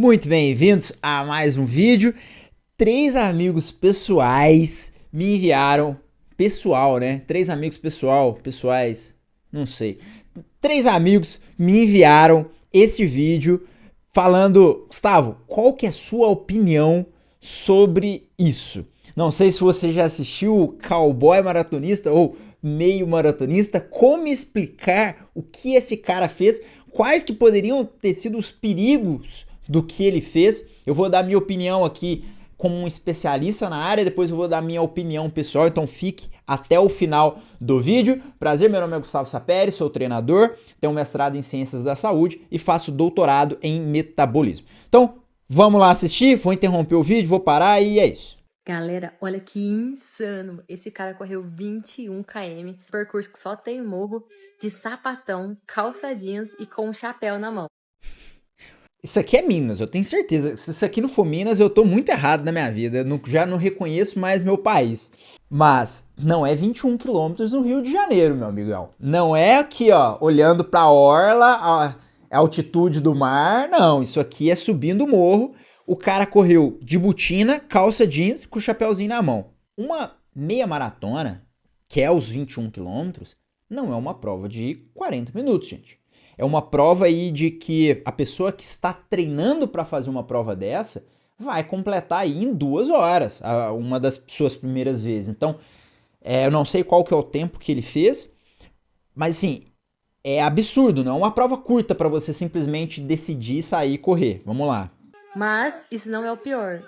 Muito bem-vindos a mais um vídeo. 3 amigos pessoais me enviaram, pessoal, né? 3 amigos pessoais, não sei. 3 amigos me enviaram esse vídeo falando, Gustavo, qual que é a sua opinião sobre isso? Não sei se você já assistiu o Cowboy Maratonista ou Meio Maratonista, como explicar o que esse cara fez, quais que poderiam ter sido os perigos do que ele fez. Eu vou dar minha opinião aqui como um especialista na área, depois eu vou dar minha opinião pessoal, então fique até o final do vídeo. Prazer, meu nome é Gustavo Saperi, sou treinador, tenho mestrado em Ciências da Saúde e faço doutorado em Metabolismo. Então, vamos lá assistir, vou interromper o vídeo, vou parar e é isso. Galera, olha que insano, esse cara correu 21 km, percurso que só tem morro, de sapatão, calça jeans e com um chapéu na mão. Isso aqui é Minas, eu tenho certeza. Se isso aqui não for Minas, eu tô muito errado na minha vida. Eu já não reconheço mais meu país. Mas não é 21 quilômetros no Rio de Janeiro, meu amigão. Não é aqui, ó, olhando pra orla, a altitude do mar. Não, isso aqui é subindo o morro. O cara correu de botina, calça jeans, com o chapéuzinho na mão. Uma meia maratona, que é os 21 quilômetros, não é uma prova de 40 minutos, gente. É uma prova aí de que a pessoa que está treinando para fazer uma prova dessa vai completar aí em 2 horas, uma das suas primeiras vezes. Então, eu não sei qual que é o tempo que ele fez, mas assim, é absurdo, não é uma prova curta para você simplesmente decidir sair e correr. Vamos lá. Mas isso não é o pior.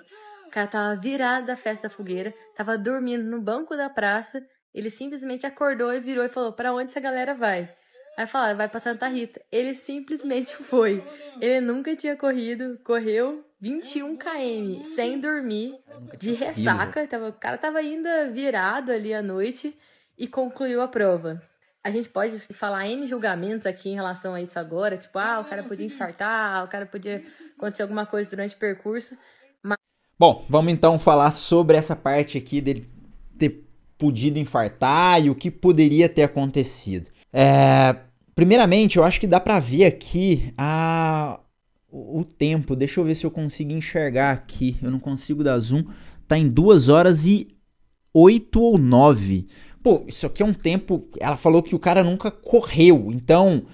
O cara tava virado da festa da fogueira, tava dormindo no banco da praça, ele simplesmente acordou e virou e falou: "Pra onde essa galera vai?" Aí falaram: "Vai pra Santa Rita." Ele simplesmente foi. Ele nunca tinha corrido, correu 21 km sem dormir, de ressaca. O cara tava ainda virado ali à noite e concluiu a prova. A gente pode falar N julgamentos aqui em relação a isso agora, tipo, o cara podia infartar, o cara podia acontecer alguma coisa durante o percurso. Bom, vamos então falar sobre essa parte aqui dele ter podido infartar e o que poderia ter acontecido. Primeiramente, eu acho que dá pra ver aqui o tempo. Deixa eu ver se eu consigo enxergar aqui. Eu não consigo dar zoom. Tá em 2 horas e 8 ou 9. Pô, isso aqui é um tempo... Ela falou que o cara nunca correu. Então,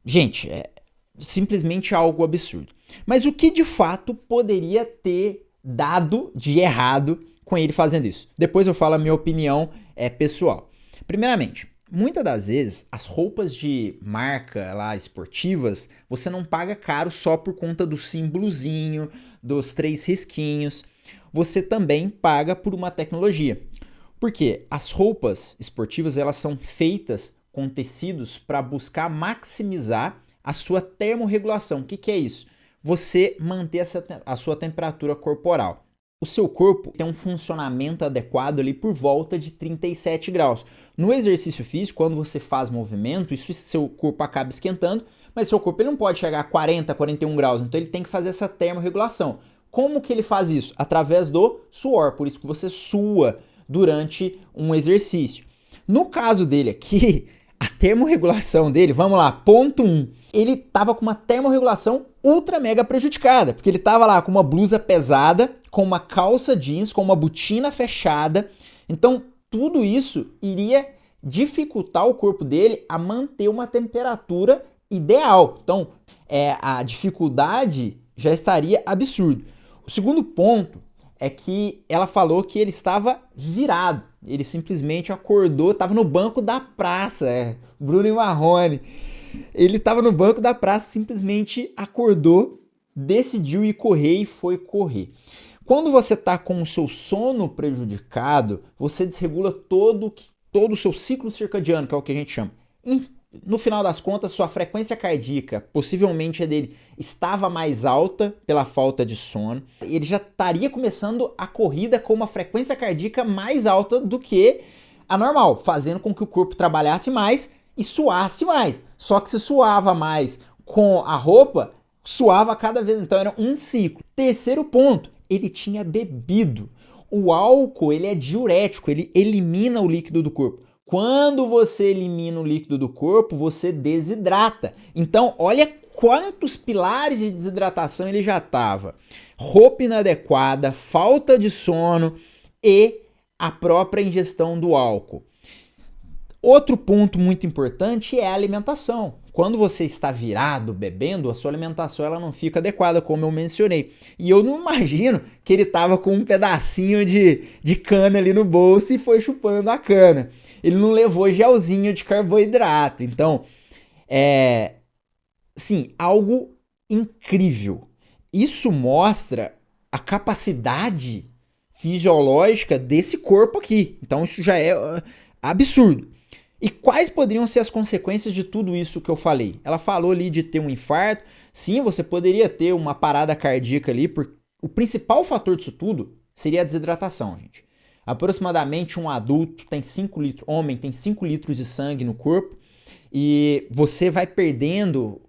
gente, é simplesmente algo absurdo. Mas o que de fato poderia ter dado de errado com ele fazendo isso? Depois eu falo a minha opinião pessoal. Primeiramente, muitas das vezes, as roupas de marca lá esportivas, você não paga caro só por conta do símbolozinho, dos 3 risquinhos. Você também paga por uma tecnologia. Porque as roupas esportivas, elas são feitas com tecidos para buscar maximizar a sua termorregulação. O que é isso? Você manter a sua temperatura corporal. O seu corpo tem um funcionamento adequado ali por volta de 37 graus. No exercício físico, quando você faz movimento, isso seu corpo acaba esquentando, mas seu corpo ele não pode chegar a 40, 41 graus, então ele tem que fazer essa termorregulação. Como que ele faz isso? Através do suor, por isso que você sua durante um exercício. No caso dele aqui, a termorregulação dele, vamos lá, ponto 1. Ele tava com uma termorregulação ultra mega prejudicada, porque ele tava lá com uma blusa pesada, com uma calça jeans, com uma botina fechada. Então, tudo isso iria dificultar o corpo dele a manter uma temperatura ideal. Então, a dificuldade já estaria absurdo. O segundo ponto é que ela falou que ele estava virado. Ele simplesmente acordou, estava no banco da praça, Bruno e Marrone. Ele estava no banco da praça, simplesmente acordou, decidiu ir correr e foi correr. Quando você está com o seu sono prejudicado, você desregula todo o seu ciclo circadiano, que é o que a gente chama. E, no final das contas, sua frequência cardíaca, possivelmente a dele, estava mais alta pela falta de sono. Ele já estaria começando a corrida com uma frequência cardíaca mais alta do que a normal, fazendo com que o corpo trabalhasse mais e suasse mais. Só que se suava mais com a roupa, suava cada vez. Então era um ciclo. Terceiro ponto, ele tinha bebido. O álcool, ele é diurético, ele elimina o líquido do corpo. Quando você elimina o líquido do corpo, você desidrata. Então, olha quantos pilares de desidratação ele já estava. Roupa inadequada, falta de sono e a própria ingestão do álcool. Outro ponto muito importante é a alimentação. Quando você está virado bebendo, a sua alimentação ela não fica adequada, como eu mencionei. E eu não imagino que ele estava com um pedacinho de cana ali no bolso e foi chupando a cana. Ele não levou gelzinho de carboidrato. Então, sim, algo incrível. Isso mostra a capacidade fisiológica desse corpo aqui. Então, isso já é absurdo. E quais poderiam ser as consequências de tudo isso que eu falei? Ela falou ali de ter um infarto. Sim, você poderia ter uma parada cardíaca ali, porque o principal fator disso tudo seria a desidratação, gente. Aproximadamente um adulto tem 5 litros, homem tem 5 litros de sangue no corpo e você vai perdendo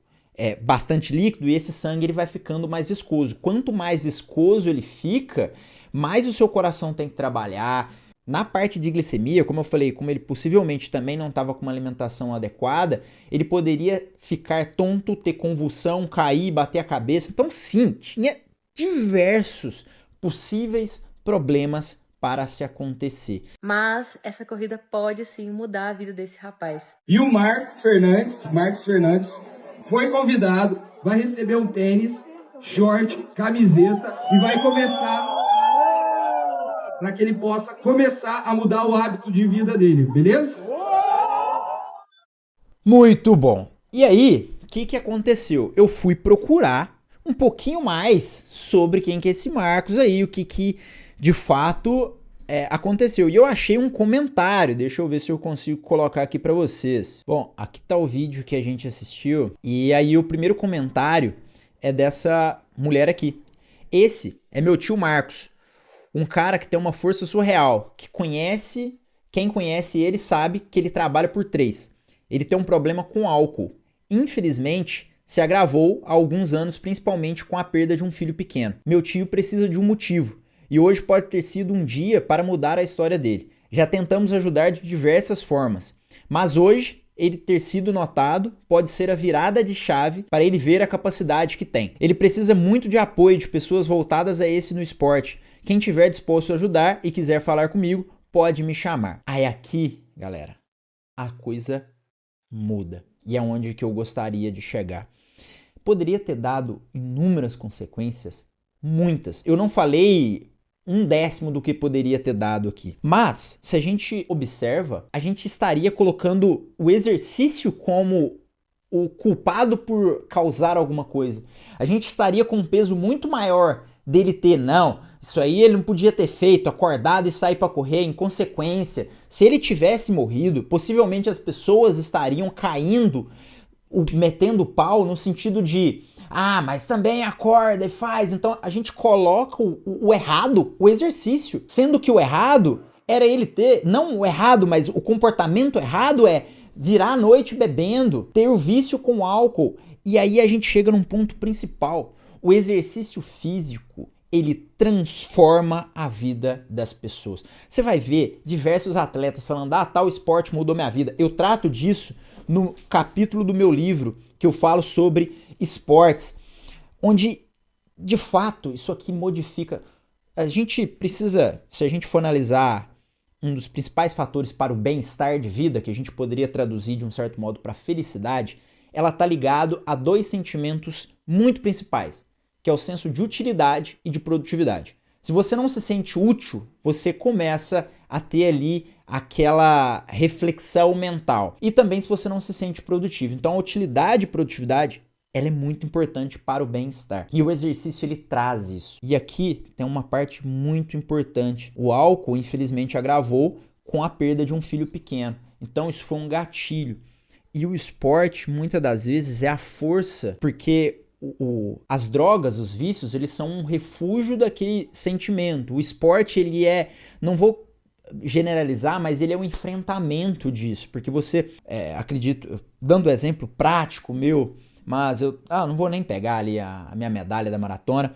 bastante líquido e esse sangue ele vai ficando mais viscoso. Quanto mais viscoso ele fica, mais o seu coração tem que trabalhar. Na parte de glicemia, como eu falei, como ele possivelmente também não estava com uma alimentação adequada, ele poderia ficar tonto, ter convulsão, cair, bater a cabeça. Então sim, tinha diversos possíveis problemas para se acontecer. Mas essa corrida pode sim mudar a vida desse rapaz. E o Marcos Fernandes, foi convidado, vai receber um tênis, short, camiseta e vai começar para que ele possa começar a mudar o hábito de vida dele, beleza? Muito bom. E aí, o que aconteceu? Eu fui procurar um pouquinho mais sobre quem que é esse Marcos aí, o que de fato aconteceu. E eu achei um comentário, deixa eu ver se eu consigo colocar aqui para vocês. Bom, aqui tá o vídeo que a gente assistiu, e aí o primeiro comentário é dessa mulher aqui. Esse é meu tio Marcos. Um cara que tem uma força surreal, que quem conhece ele sabe que ele trabalha por 3. Ele tem um problema com álcool. Infelizmente, se agravou há alguns anos, principalmente com a perda de um filho pequeno. Meu tio precisa de um motivo, e hoje pode ter sido um dia para mudar a história dele. Já tentamos ajudar de diversas formas, mas hoje ele ter sido notado pode ser a virada de chave para ele ver a capacidade que tem. Ele precisa muito de apoio de pessoas voltadas a esse no esporte. Quem tiver disposto a ajudar e quiser falar comigo, pode me chamar. Aí aqui, galera, a coisa muda. E é onde que eu gostaria de chegar. Poderia ter dado inúmeras consequências, muitas. Eu não falei 1/10 do que poderia ter dado aqui. Mas, se a gente observa, a gente estaria colocando o exercício como o culpado por causar alguma coisa. A gente estaria com um peso muito maior dele ter, não, isso aí ele não podia ter feito, acordado e sair para correr. Em consequência, se ele tivesse morrido, possivelmente as pessoas estariam caindo, metendo pau no sentido de, mas também acorda e faz. Então a gente coloca o errado, o exercício, sendo que o errado era ele ter, não o errado, mas o comportamento errado é virar a noite bebendo, ter o vício com álcool. E aí a gente chega num ponto principal. O exercício físico, ele transforma a vida das pessoas. Você vai ver diversos atletas falando, tal esporte mudou minha vida. Eu trato disso no capítulo do meu livro, que eu falo sobre esportes, onde, de fato, isso aqui modifica. A gente precisa, se a gente for analisar um dos principais fatores para o bem-estar de vida, que a gente poderia traduzir de um certo modo para felicidade, ela está ligado a 2 sentimentos muito principais, que é o senso de utilidade e de produtividade. Se você não se sente útil, você começa a ter ali aquela reflexão mental. E também se você não se sente produtivo. Então a utilidade e produtividade, ela é muito importante para o bem-estar. E o exercício, ele traz isso. E aqui tem uma parte muito importante. O álcool, infelizmente, agravou com a perda de um filho pequeno. Então isso foi um gatilho. E o esporte, muitas das vezes, é a força, porque as drogas, os vícios, eles são um refúgio daquele sentimento. O esporte, ele não vou generalizar, mas ele é um enfrentamento disso, porque você, acredito, dando exemplo prático meu, mas eu não vou nem pegar ali a minha medalha da maratona,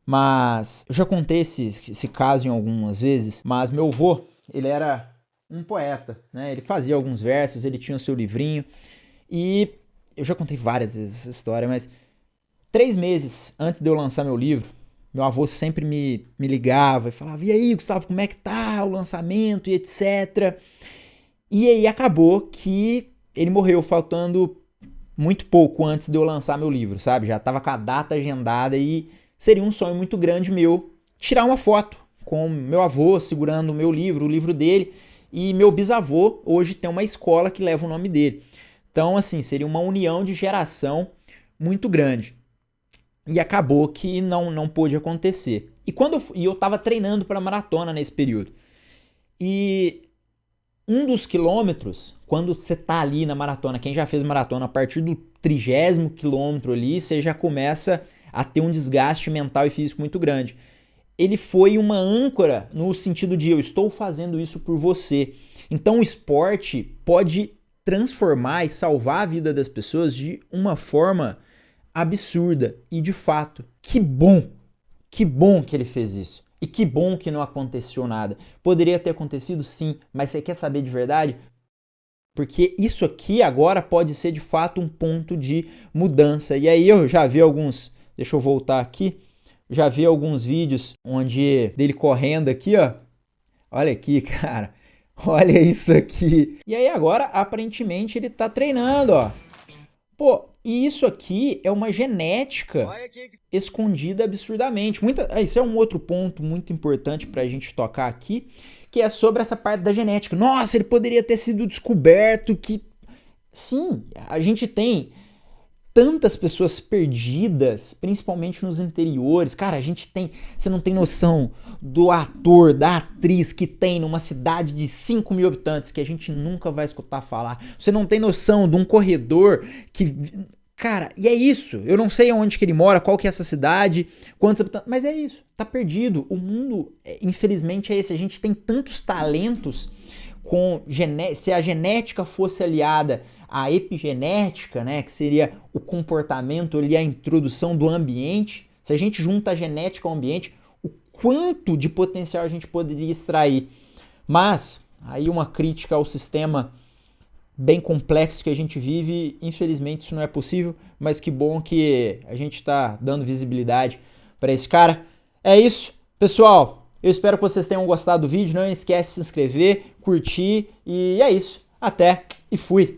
mas eu já contei esse caso em algumas vezes, mas meu avô, ele era um poeta, né? Ele fazia alguns versos, ele tinha o seu livrinho, e eu já contei várias vezes essa história, mas 3 meses antes de eu lançar meu livro, meu avô sempre me ligava e falava, e aí, Gustavo, como é que tá o lançamento e etc. E aí acabou que ele morreu faltando muito pouco antes de eu lançar meu livro, sabe? Já tava com a data agendada e seria um sonho muito grande meu tirar uma foto com meu avô segurando o meu livro, o livro dele, e meu bisavô hoje tem uma escola que leva o nome dele. Então, assim, seria uma união de geração muito grande. E acabou que não pôde acontecer. E eu tava treinando para maratona nesse período. E um dos quilômetros, quando você tá ali na maratona, quem já fez maratona, a partir do 30º quilômetro ali, você já começa a ter um desgaste mental e físico muito grande. Ele foi uma âncora no sentido de eu estou fazendo isso por você. Então o esporte pode transformar e salvar a vida das pessoas de uma forma absurda. E de fato, que bom que ele fez isso. E que bom que não aconteceu nada. Poderia ter acontecido sim, mas você quer saber de verdade? Porque isso aqui agora pode ser de fato um ponto de mudança. E aí eu já vi alguns, deixa eu voltar aqui, já vi alguns vídeos onde dele correndo aqui, ó. Olha aqui, cara. Olha isso aqui. E aí agora, aparentemente, ele tá treinando, ó. Pô, e isso aqui é uma genética escondida absurdamente. Isso é um outro ponto muito importante pra gente tocar aqui, que é sobre essa parte da genética. Nossa, ele poderia ter sido descoberto que... Sim, a gente tem tantas pessoas perdidas, principalmente nos interiores. Cara, a gente tem... Você não tem noção do ator, da atriz que tem numa cidade de 5 mil habitantes que a gente nunca vai escutar falar. Você não tem noção de um corredor que... Cara, e é isso. Eu não sei onde que ele mora, qual que é essa cidade, quantos habitantes... Mas é isso. Tá perdido. O mundo, infelizmente, é esse. A gente tem tantos talentos com... Se a genética fosse aliada a epigenética, né, que seria o comportamento ali, a introdução do ambiente, se a gente junta a genética ao ambiente, o quanto de potencial a gente poderia extrair. Mas, aí uma crítica ao sistema bem complexo que a gente vive, infelizmente isso não é possível, mas que bom que a gente está dando visibilidade para esse cara. É isso, pessoal, eu espero que vocês tenham gostado do vídeo, não esquece de se inscrever, curtir, e é isso, até e fui!